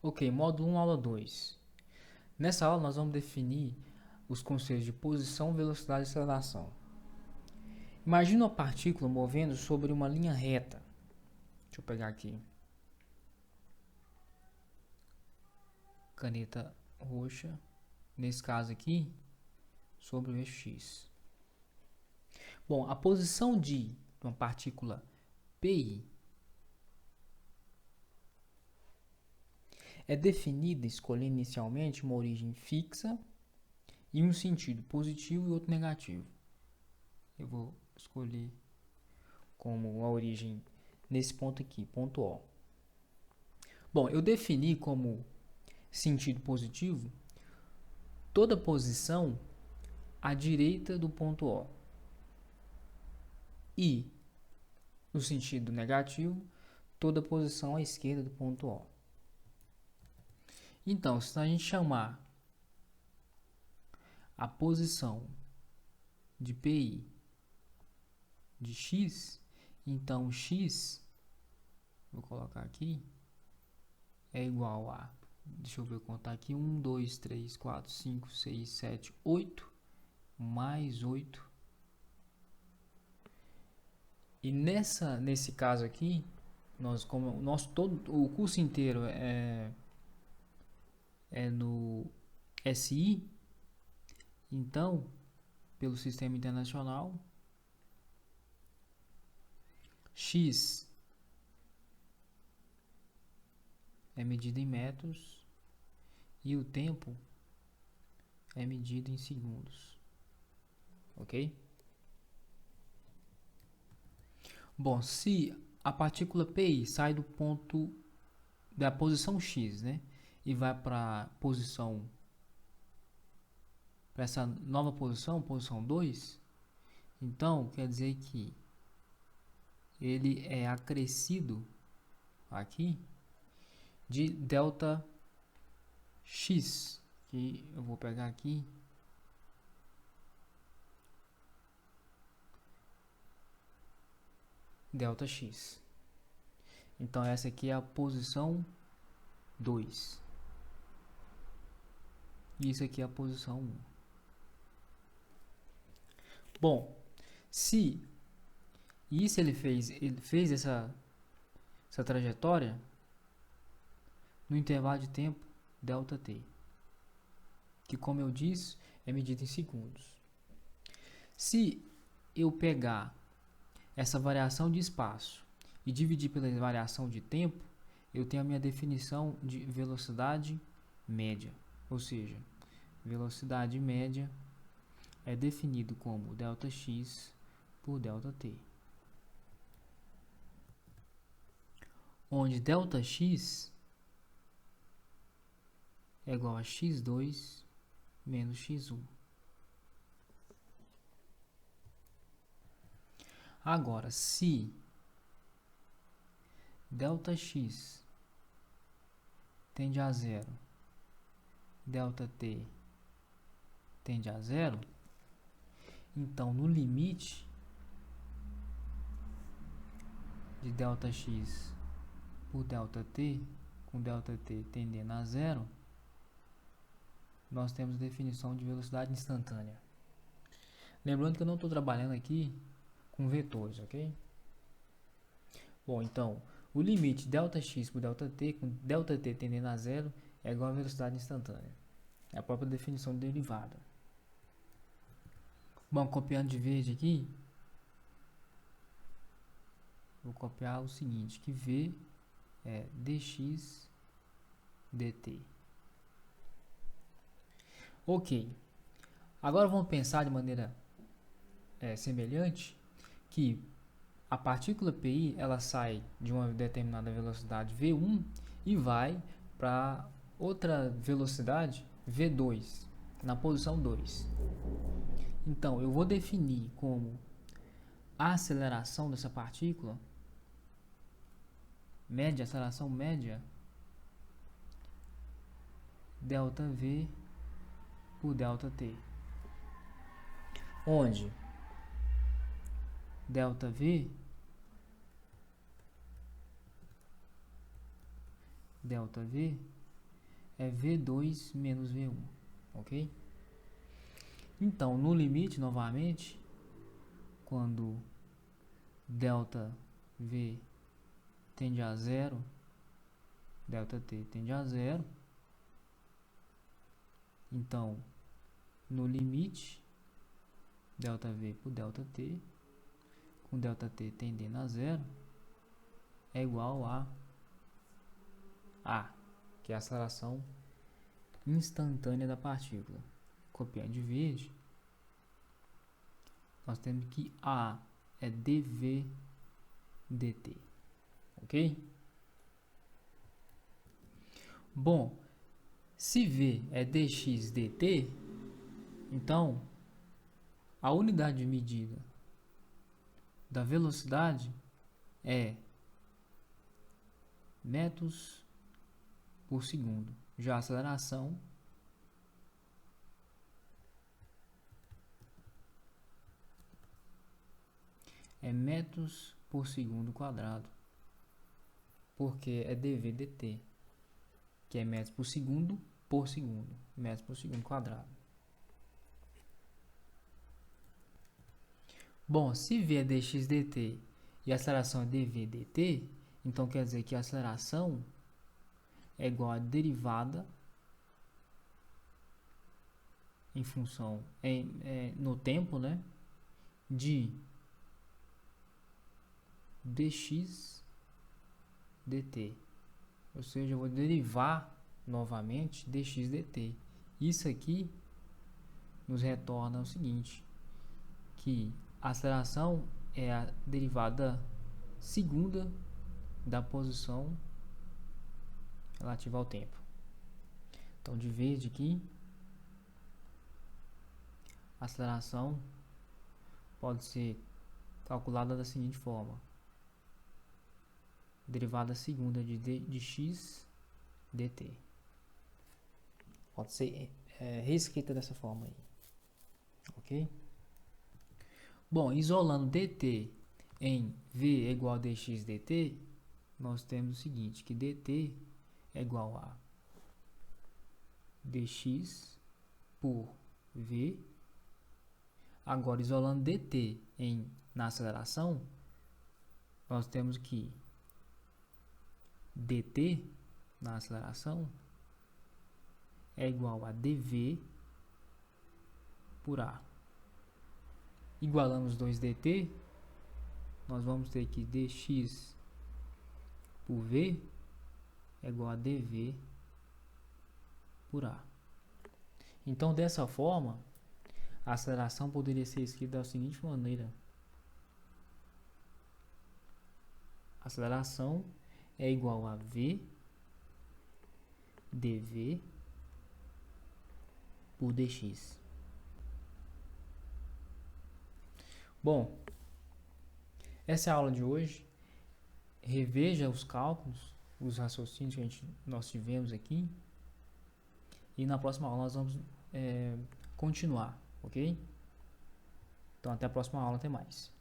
Ok, módulo 1, aula 2. Nessa aula nós vamos definir os conceitos de posição, velocidade e aceleração. Imagina uma partícula movendo sobre uma linha reta. Deixa eu pegar aqui. Caneta roxa. Nesse caso aqui, sobre o eixo X. Bom, a posição de uma partícula PI é definida escolhendo inicialmente uma origem fixa e um sentido positivo e outro negativo. Eu vou escolher como a origem nesse ponto aqui, ponto O. Bom, eu defini como sentido positivo toda posição à direita do ponto O. E no sentido negativo, toda posição à esquerda do ponto O. Então, se a gente chamar a posição de PI de X, então X, vou colocar aqui, é igual a, deixa eu ver contar aqui, 1, 2, 3, 4, 5, 6, 7, 8, mais 8. E nesse caso aqui, como o curso inteiro é no SI, então, pelo sistema internacional, X é medido em metros e o tempo é medido em segundos. Ok? Bom, se a partícula PI sai do ponto da posição X, né, e vai para essa nova posição 2, então quer dizer que ele é acrescido aqui de delta X, que eu vou pegar aqui, delta X. Então essa aqui é a posição 2. E isso aqui é a posição 1. Bom, se isso ele fez essa trajetória no intervalo de tempo delta t, que, como eu disse, é medido em segundos. Se eu pegar essa variação de espaço e dividir pela variação de tempo, eu tenho a minha definição de velocidade média, ou seja, velocidade média é definido como delta x por delta t, onde delta x é igual a x2 menos x1. Agora, se delta x tende a zero, delta t tende a zero, então no limite de delta x por delta t, com delta t tendendo a zero, nós temos definição de velocidade instantânea. Lembrando que eu não estou trabalhando aqui com vetores, ok? Bom, então, o limite delta x por delta t, com delta t tendendo a zero, é igual a velocidade instantânea. É a própria definição de derivada. Bom, copiando de verde aqui, vou copiar o seguinte, que v é dx dt. Ok. Agora vamos pensar de maneira semelhante que a partícula PI ela sai de uma determinada velocidade V1 e vai para outra velocidade V2, na posição 2. Então, eu vou definir como a aceleração dessa partícula, aceleração média, delta V por delta T, onde delta V é V2 menos V1, ok? Então, no limite, novamente, quando delta V tende a zero, delta T tende a zero, então, no limite, delta V por delta T, com delta T tendendo a zero, é igual a A, que é a aceleração instantânea da partícula. Copiando de verde, nós temos que A é dv dt, ok? Bom, se V é dx dt, então a unidade de medida da velocidade é metros por segundo. Já a aceleração é metros por segundo quadrado, porque é dv dt, que é metros por segundo, metros por segundo quadrado. Bom, se V é dx dt e a aceleração é dv dt, então quer dizer que a aceleração é igual a derivada em função no tempo, né, de dx dt. Ou seja, eu vou derivar novamente dx dt. Isso aqui nos retorna o seguinte, que a aceleração é a derivada segunda da posição relativa ao tempo. Então, de verde aqui, a aceleração pode ser calculada da seguinte forma: derivada segunda de x dt. Pode ser reescrita dessa forma aí, ok? Bom, isolando dt em v é igual a dx dt, nós temos o seguinte, que dt é igual a dx por v. Agora, isolando dt na aceleração, nós temos que dt na aceleração é igual a dv por a. Igualando os dois dt, nós vamos ter que dx por v é igual a dv por a. Então, dessa forma, a aceleração poderia ser escrita da seguinte maneira: a aceleração é igual a v dv por dx. Bom, essa é a aula de hoje. Reveja os cálculos, os raciocínios que nós tivemos aqui. E na próxima aula nós vamos continuar, ok? Então até a próxima aula, até mais.